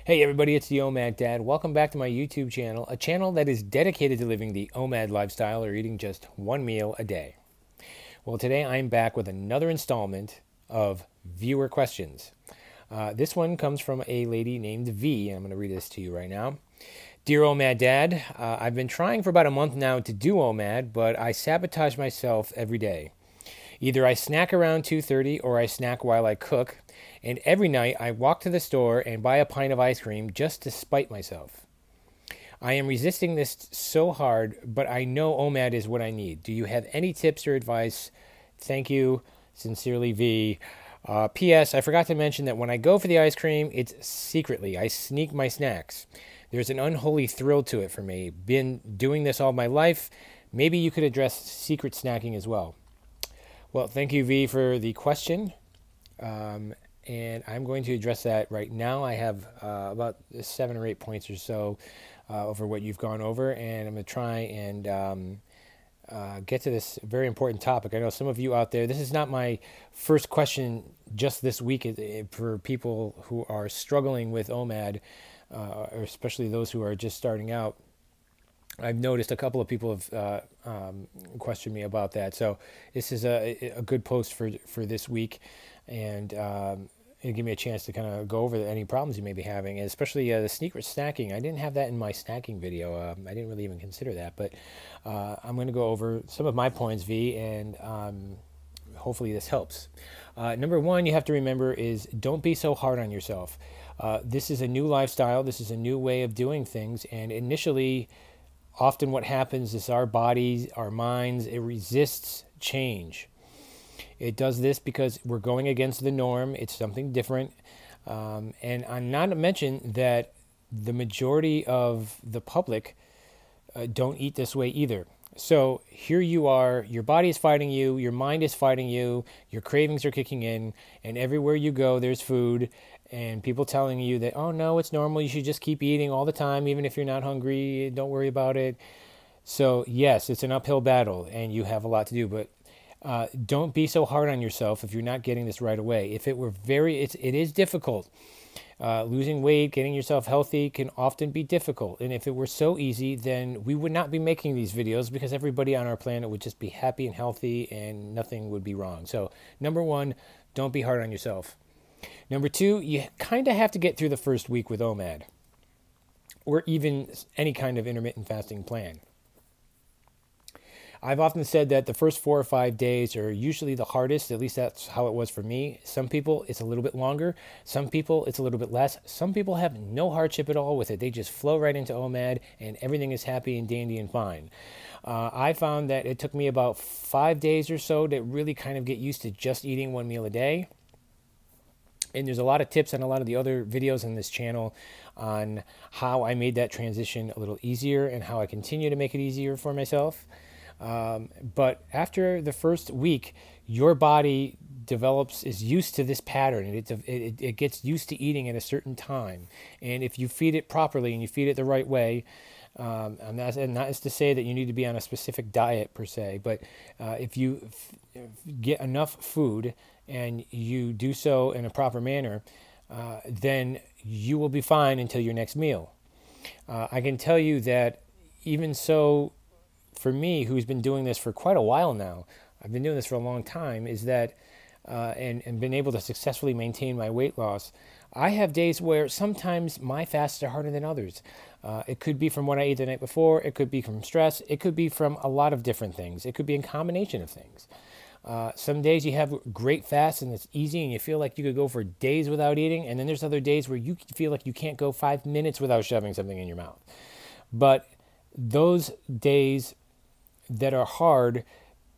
Hey everybody, it's the OMAD Dad. Welcome back to my YouTube channel, a channel that is dedicated to living the OMAD lifestyle or eating just one meal a day. Well, today I'm back with another installment of viewer questions. This one comes from a lady named V, and I'm going to read this to you right now. Dear OMAD Dad, I've been trying for about a month now to do OMAD, but I sabotage myself every day. Either I snack around 2:30 or I snack while I cook, and every night I walk to the store and buy a pint of ice cream just to spite myself. I am resisting this so hard, but I know OMAD is what I need. Do you have any tips or advice? Thank you. Sincerely, V. P.S. I forgot to mention that when I go for the ice cream, it's secretly. I sneak my snacks. There's an unholy thrill to it for me. Been doing this all my life. Maybe you could address secret snacking as well. Well, thank you, V, for the question. And I'm going to address that right now. I have about 7 or 8 points or so over what you've gone over, and I'm going to try and get to this very important topic. I know some of you out there, this is not my first question just this week for people who are struggling with OMAD, or especially those who are just starting out. I've noticed a couple of people have questioned me about that. So this is a good post for this week, and it'll give me a chance to kind of go over any problems you may be having, and especially the secret snacking. I didn't have that in my snacking video. I didn't really even consider that, but I'm going to go over some of my points, V, and hopefully this helps. Number one, you have to remember is don't be so hard on yourself. This is a new lifestyle. This is a new way of doing things, and initially, often what happens is our bodies, our minds, it resists change. It does this because we're going against the norm. It's something different. And I'm not to mention that the majority of the public don't eat this way either. So here you are, your body is fighting you, your mind is fighting you, your cravings are kicking in, and everywhere you go there's food, and people telling you that, oh no, it's normal, you should just keep eating all the time, even if you're not hungry, don't worry about it. So yes, it's an uphill battle, and you have a lot to do, but don't be so hard on yourself if you're not getting this right away. If it were it is difficult. Losing weight, getting yourself healthy can often be difficult. And if it were so easy, then we would not be making these videos because everybody on our planet would just be happy and healthy and nothing would be wrong. So number one, don't be hard on yourself. Number two, you kind of have to get through the first week with OMAD or even any kind of intermittent fasting plan. I've often said that the first 4 or 5 days are usually the hardest. At least that's how it was for me. Some people, it's a little bit longer. Some people, it's a little bit less. Some people have no hardship at all with it. They just flow right into OMAD and everything is happy and dandy and fine. I found that it took me about 5 days or so to really kind of get used to just eating one meal a day. And there's a lot of tips on a lot of the other videos on this channel on how I made that transition a little easier and how I continue to make it easier for myself. But after the first week, your body is used to this pattern, and it gets used to eating at a certain time. And if you feed it properly and you feed it the right way, and not to say that you need to be on a specific diet per se, but if you get enough food and you do so in a proper manner, then you will be fine until your next meal. I can tell you that even so, for me, who's been doing this for quite a while now, I've been doing this for a long time, is that, and been able to successfully maintain my weight loss, I have days where sometimes my fasts are harder than others. It could be from what I ate the night before, it could be from stress, it could be from a lot of different things, it could be a combination of things. Some days you have great fasts and it's easy and you feel like you could go for days without eating, and then there's other days where you feel like you can't go 5 minutes without shoving something in your mouth. But those days that are hard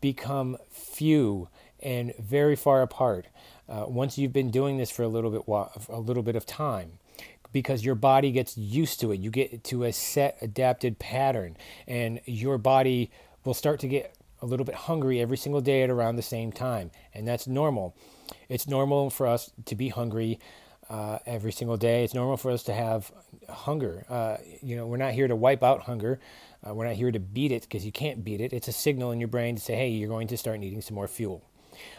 become few and very far apart once you've been doing this for a little bit of time, because your body gets used to it. You get to a set adapted pattern, and your body will start to get a little bit hungry every single day at around the same time, and that's normal. It's normal for us to be hungry every single day. It's normal for us to have hunger. We're not here to wipe out hunger. We're not here to beat it, because you can't beat it. It's a signal in your brain to say, hey, you're going to start needing some more fuel.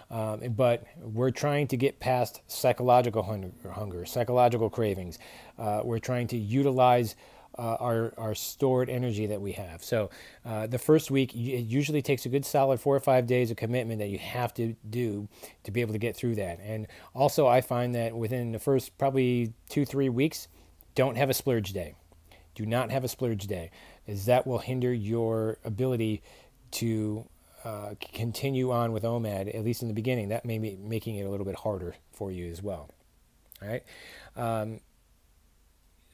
But we're trying to get past psychological hunger, psychological cravings. We're trying to utilize our stored energy that we have. So the first week, it usually takes a good solid 4 or 5 days of commitment that you have to do to be able to get through that. And also, I find that within the first probably 2-3 weeks, don't have a splurge day. Do not have a splurge day, as that will hinder your ability to continue on with OMAD, at least in the beginning. That may be making it a little bit harder for you as well. All right.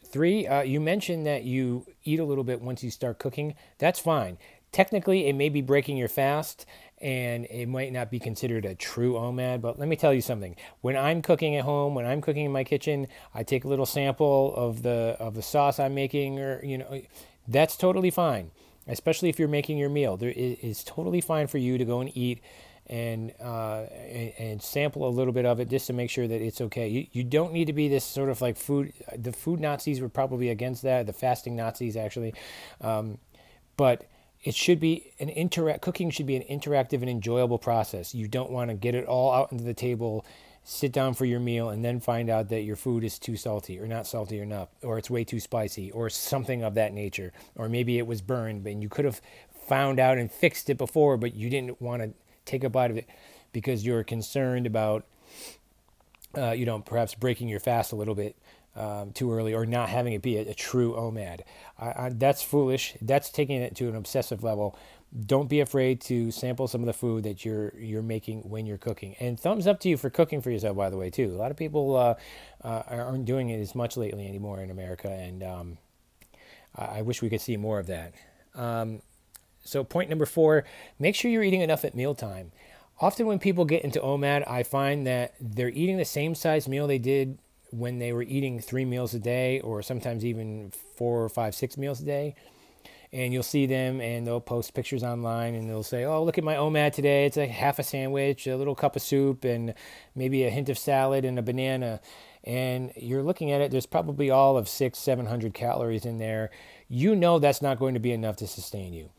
3, you mentioned that you eat a little bit once you start cooking. That's fine. Technically, it may be breaking your fast, and it might not be considered a true OMAD, but let me tell you something. When I'm cooking at home, when I'm cooking in my kitchen, I take a little sample of the sauce I'm making, or that's totally fine, especially if you're making your meal. It's totally fine for you to go and eat and sample a little bit of it just to make sure that it's okay. You don't need to be this sort of like food. The food Nazis were probably against that, the fasting Nazis actually. But it should be cooking should be an interactive and enjoyable process. You don't want to get it all out into the table, sit down for your meal, and then find out that your food is too salty or not salty enough, or it's way too spicy, or something of that nature. Or maybe it was burned, and you could have found out and fixed it before, but you didn't want to take a bite of it because you're concerned about, perhaps breaking your fast a little bit too early, or not having it be a true OMAD. That's foolish. That's taking it to an obsessive level. Don't be afraid to sample some of the food that you're making when you're cooking. And thumbs up to you for cooking for yourself, by the way, too. A lot of people aren't doing it as much lately anymore in America, and I wish we could see more of that. So point number 4, make sure you're eating enough at mealtime. Often when people get into OMAD, I find that they're eating the same size meal they did when they were eating 3 meals a day, or sometimes even 4, 5, 6 meals a day. And you'll see them and they'll post pictures online and they'll say, oh, look at my OMAD today. It's like half a sandwich, a little cup of soup, and maybe a hint of salad and a banana. And you're looking at it, there's probably all of 600-700 calories in there. That's not going to be enough to sustain you.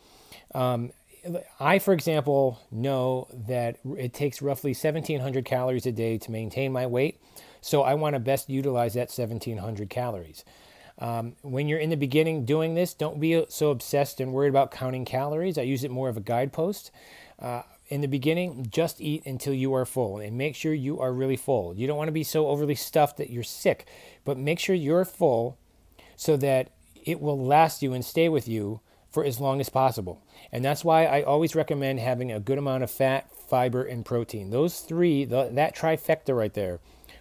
I, for example, know that it takes roughly 1,700 calories a day to maintain my weight. So I want to best utilize that 1,700 calories. When you're in the beginning doing this, don't be so obsessed and worried about counting calories. I use it more of a guidepost. In the beginning, just eat until you are full, and make sure you are really full. You don't want to be so overly stuffed that you're sick, but make sure you're full so that it will last you and stay with you for as long as possible. And that's why I always recommend having a good amount of fat, fiber, and protein. Those 3, that trifecta right there,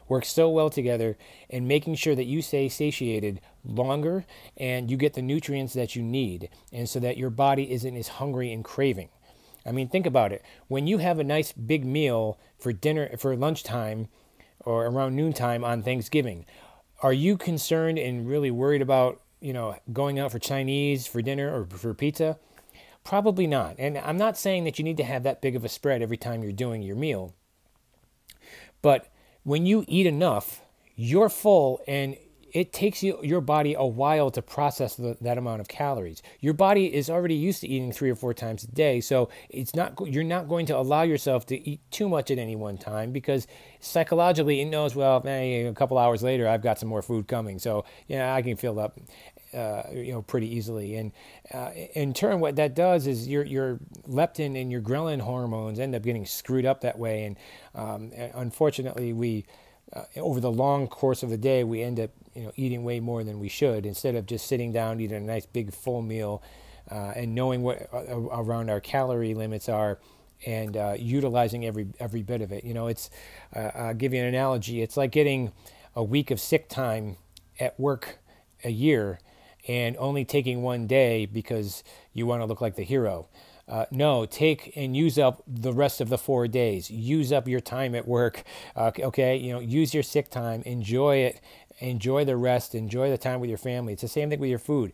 works so well together in making sure that you stay satiated longer and you get the nutrients that you need, and so that your body isn't as hungry and craving. I mean, think about it. When you have a nice big meal for dinner, for lunchtime, or around noontime on Thanksgiving, are you concerned and really worried about going out for Chinese for dinner or for pizza? Probably not. And I'm not saying that you need to have that big of a spread every time you're doing your meal. But when you eat enough, you're full, and it takes your body a while to process that amount of calories. Your body is already used to eating 3 or 4 times a day, so you're not going to allow yourself to eat too much at any one time, because psychologically it knows, well, a couple hours later I've got some more food coming, so I can fill up pretty easily. And in turn, what that does is your leptin and your ghrelin hormones end up getting screwed up that way, and unfortunately we over the long course of the day, we end up eating way more than we should, instead of just sitting down, eating a nice big full meal, and knowing what around our calorie limits are, and utilizing every bit of it. I'll give you an analogy. It's like getting a week of sick time at work a year and only taking 1 day because you want to look like the hero. No, take and use up the rest of the 4 days. Use up your time at work. Okay, use your sick time. Enjoy it. Enjoy the rest. Enjoy the time with your family. It's the same thing with your food.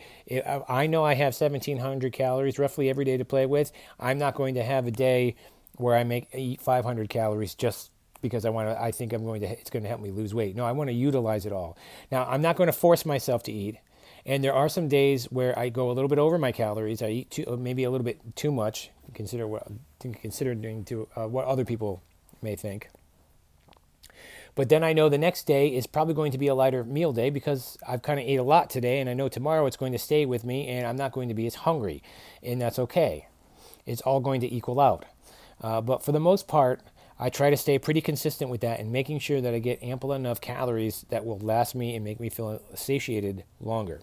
I know I have 1,700 calories roughly every day to play with. I'm not going to have a day where I eat 500 calories just because I think it's going to help me lose weight. No, I want to utilize it all. Now, I'm not going to force myself to eat. And there are some days where I go a little bit over my calories. I eat maybe a little bit too much, considering what other people may think. But then I know the next day is probably going to be a lighter meal day because I've kind of ate a lot today, and I know tomorrow it's going to stay with me and I'm not going to be as hungry, and that's okay. It's all going to equal out. But for the most part, I try to stay pretty consistent with that and making sure that I get ample enough calories that will last me and make me feel satiated longer.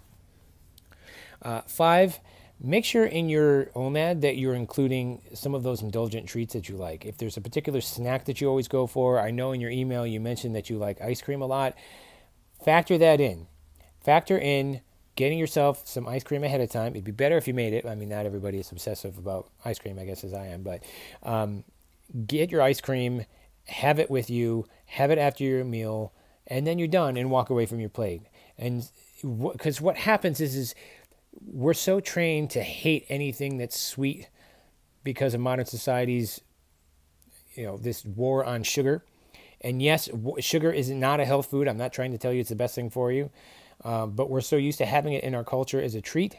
5, make sure in your OMAD that you're including some of those indulgent treats that you like. If there's a particular snack that you always go for, I know in your email you mentioned that you like ice cream a lot, factor that in. Factor in getting yourself some ice cream ahead of time. It'd be better if you made it. I mean, not everybody is obsessive about ice cream, I guess, as I am, but get your ice cream, have it with you, have it after your meal, and then you're done and walk away from your plate. And because what happens is we're so trained to hate anything that's sweet because of modern society's, this war on sugar. And yes, sugar is not a health food. I'm not trying to tell you it's the best thing for you. But we're so used to having it in our culture as a treat.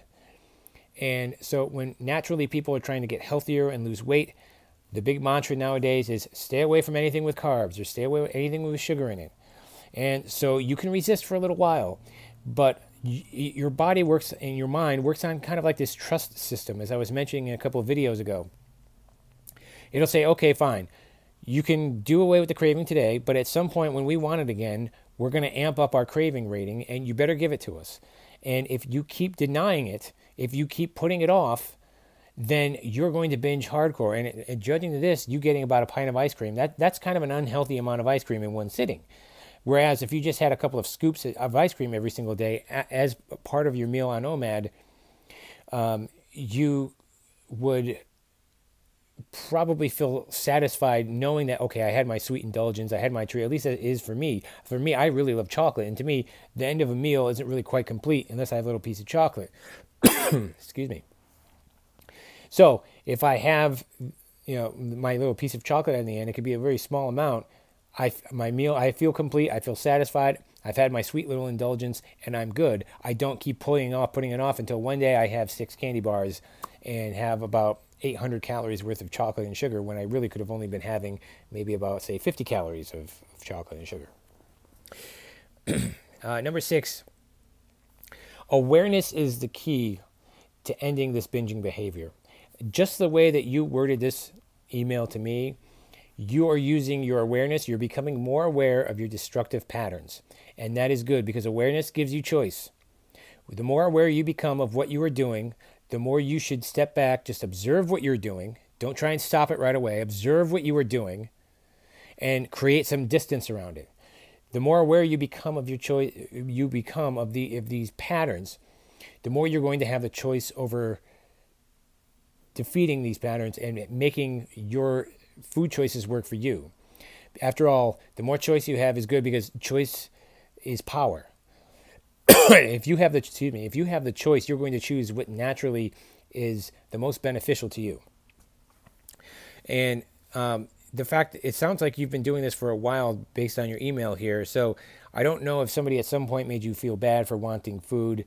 And so when naturally people are trying to get healthier and lose weight, the big mantra nowadays is stay away from anything with carbs or stay away from anything with sugar in it. And so you can resist for a little while, but your body works and your mind works on kind of like this trust system, as I was mentioning a couple of videos ago. It'll say, okay, fine, you can do away with the craving today, but at some point when we want it again, we're going to amp up our craving rating, and you better give it to us. And if you keep denying it, if you keep putting it off, then you're going to binge hardcore. And judging to this, you getting about a pint of ice cream, that's kind of an unhealthy amount of ice cream in one sitting. Whereas if you just had a couple of scoops of ice cream every single day as part of your meal on OMAD, you would probably feel satisfied knowing that, okay, I had my sweet indulgence, I had my treat. At least it is for me. For me, I really love chocolate. And to me, the end of a meal isn't really quite complete unless I have a little piece of chocolate. Excuse me. So if I have, my little piece of chocolate at the end, it could be a very small amount. My meal, I feel complete. I feel satisfied. I've had my sweet little indulgence, and I'm good. I don't keep putting it off until one day I have 6 candy bars and have about 800 calories worth of chocolate and sugar when I really could have only been having maybe about, say, 50 calories of chocolate and sugar. Number 6, awareness is the key to ending this binging behavior. Just the way that you worded this email to me, you are using your awareness. You're becoming more aware of your destructive patterns. And that is good because awareness gives you choice. The more aware you become of what you are doing, the more you should step back, just observe what you're doing. Don't try and stop it right away. Observe what you are doing and create some distance around it. The more aware you become of your choice, you become of these patterns, the more you're going to have the choice over defeating these patterns and making your food choices work for you. After all, the more choice you have is good because choice is power. If you have the choice, you're going to choose what naturally is the most beneficial to you. And the fact, it sounds like you've been doing this for a while based on your email here. So I don't know if somebody at some point made you feel bad for wanting food.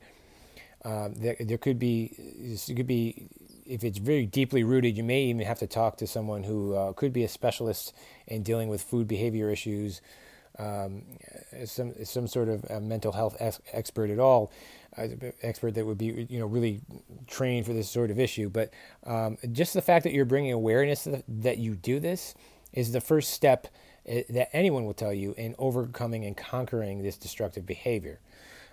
There could be, if it's very deeply rooted, you may even have to talk to someone who could be a specialist in dealing with food behavior issues, some sort of mental health expert at all, expert that would be really trained for this sort of issue. But just the fact that you're bringing awareness that you do this is the first step that anyone will tell you in overcoming and conquering this destructive behavior.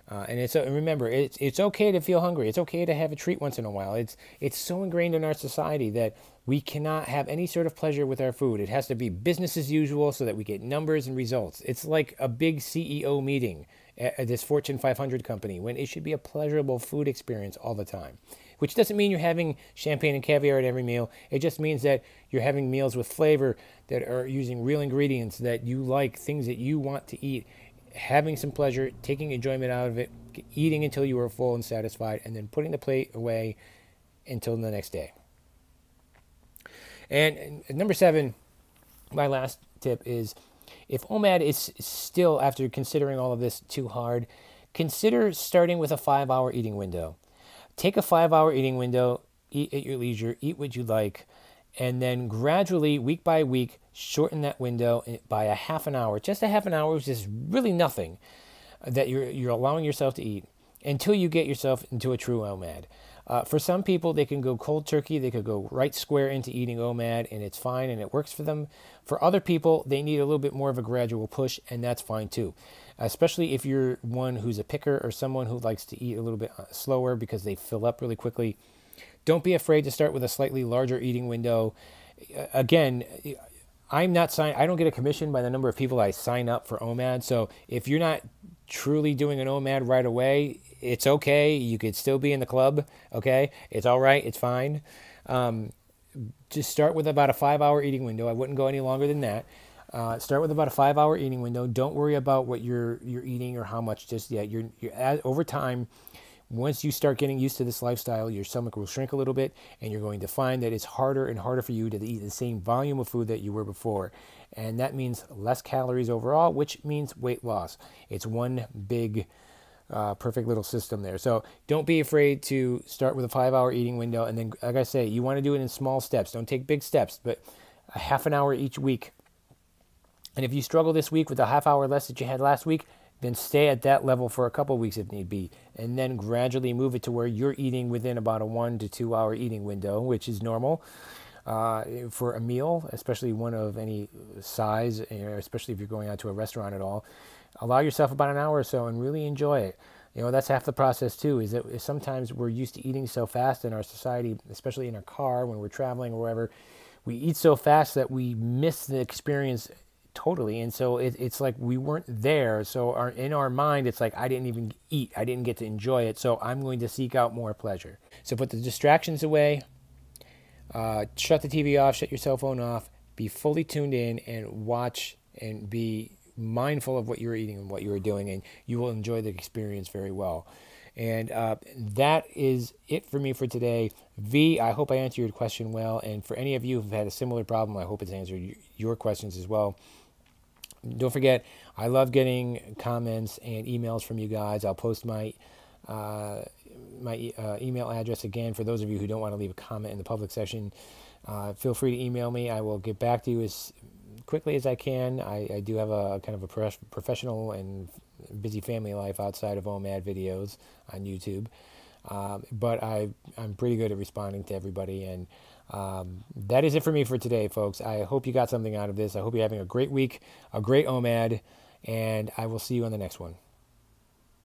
And remember, it's okay to feel hungry. It's okay to have a treat once in a while. It's so ingrained in our society that we cannot have any sort of pleasure with our food. It has to be business as usual so that we get numbers and results. It's like a big CEO meeting at this Fortune 500 company when it should be a pleasurable food experience all the time. Which doesn't mean you're having champagne and caviar at every meal. It just means that you're having meals with flavor that are using real ingredients that you like, things that you want to eat. Having some pleasure, taking enjoyment out of it, eating until you are full and satisfied, and then putting the plate away until the next day. And number 7, my last tip is, if OMAD is still, after considering all of this, too hard, consider starting with a 5-hour eating window. Take a 5-hour eating window, eat at your leisure, eat what you like, and then gradually, week by week, shorten that window by a half an hour. Just a half an hour is just really nothing that you're allowing yourself to eat until you get yourself into a true OMAD. For some people, they can go cold turkey. They could go right square into eating OMAD, and it's fine, and it works for them. For other people, they need a little bit more of a gradual push, and that's fine too. Especially if you're one who's a picker or someone who likes to eat a little bit slower because they fill up really quickly. Don't be afraid to start with a slightly larger eating window. Again, I don't get a commission by the number of people I sign up for OMAD. So if you're not truly doing an OMAD right away, it's okay. You could still be in the club. Okay. It's all right. It's fine. Just start with about a 5-hour eating window. I wouldn't go any longer than that. Start with about a 5-hour eating window. Don't worry about what you're eating or how much just yet. Over time, once you start getting used to this lifestyle, your stomach will shrink a little bit, and you're going to find that it's harder and harder for you to eat the same volume of food that you were before. And that means less calories overall, which means weight loss. It's one big, perfect little system there. So don't be afraid to start with a 5-hour eating window. And then, like I say, you want to do it in small steps. Don't take big steps, but a half an hour each week. And if you struggle this week with a half hour less that you had last week, then stay at that level for a couple of weeks if need be, and then gradually move it to where you're eating within about a 1 to 2 hour eating window, which is normal for a meal, especially one of any size, especially if you're going out to a restaurant at all. Allow yourself about an hour or so and really enjoy it. That's half the process too, is that sometimes we're used to eating so fast in our society, especially in our car when we're traveling or wherever. We eat so fast that we miss the experience totally, and so it's like we weren't there. So in our mind, it's like, I didn't even eat. I didn't get to enjoy it, so I'm going to seek out more pleasure. So put the distractions away. Shut the TV off. Shut your cell phone off. Be fully tuned in and watch and be mindful of what you're eating and what you're doing, and you will enjoy the experience very well. And that is it for me for today. V, I hope I answered your question well. And for any of you who've had a similar problem, I hope it's answered your questions as well. Don't forget, I love getting comments and emails from you guys. I'll post my email address again for those of you who don't want to leave a comment in the public session. Feel free to email me. I will get back to you as quickly as I can. I do have a kind of a professional and busy family life outside of OMAD videos on YouTube. But I'm pretty good at responding to everybody. And that is it for me for today, folks. I hope you got something out of this. I hope you're having a great week, a great OMAD, and I will see you on the next one.